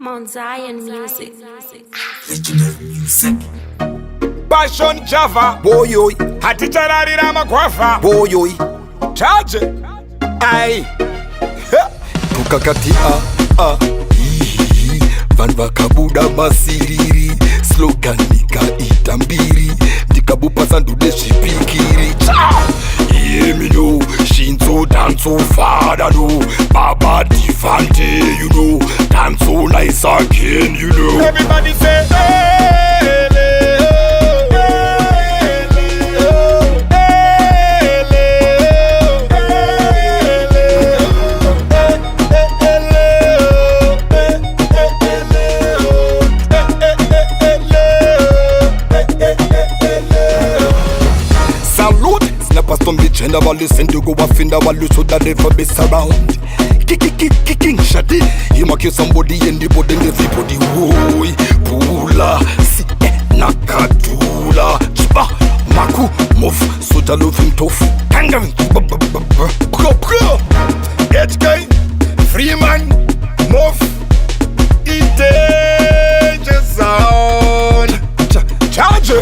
Mount Zion Music. Legendary music. Passion Java. Boyoy. Hatitararira magwafa. Boyoy. Charge. Aye. Tukakati hihi. Van vakabuda masiriri. Slogan nikaita mbiri. Ndikabupa sandude shipikiri. Yemino. Shinzo danso fada no. Baba Defante, you know. Dance so nice again, you know. Everybody say hey, Salute, snappers from the gender while listen to go off in the wall so that they never be surround. Kicking shadi, you make you somebody and the body and everybody. Oi, pula, si nakatula, chiba, maku, move, so that love him tough. Tangan, get guy, free man, move, it danger zone. Charge.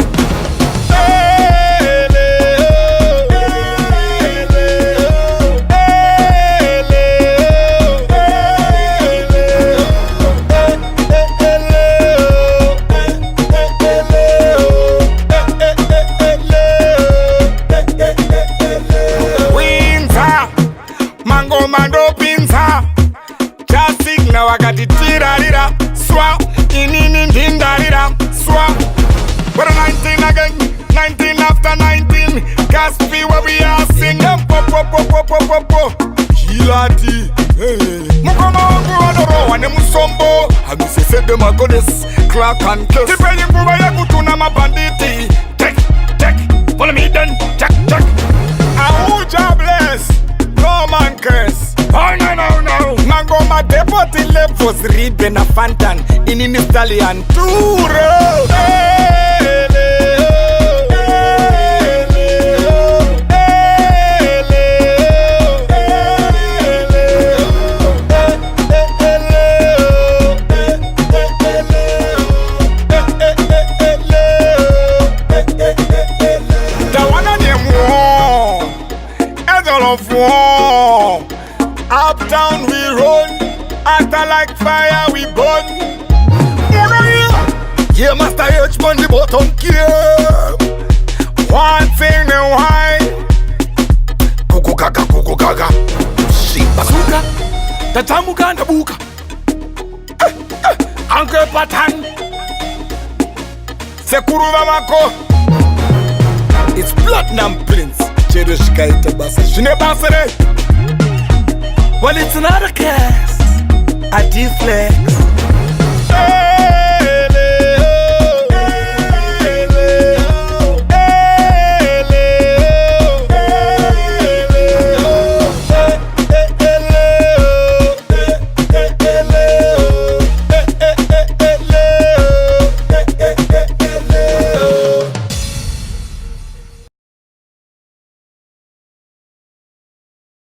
Mando pinza Jasik na wakati tirarira Swa inini ndindarira Swa What a 19 again 19 after 19 Gaspi where we are singing Po Hilati Mukoma wangu wadoro wane musombo Hamise sede magodes Clark and Kiss Tipe yikuwa ya kutuna mabanditi Tek Follow me then Check Ahuja bless Come on, curse. Oh no. Mangoma deputy levels ribe na fantan. In Italian tour. Tawana ni mwo. Of war. Uptown we run, after like fire we burn. Yeah, Master H on the bottom care. One thing and why? Kuku gaga. Shit, bazooka. Tatamu ganda buka. Uncle Patan. Sekuruva mako. It's Platinum Prince. Cherishka itabasa Shine basere. Well, it's not a cast. A deflex.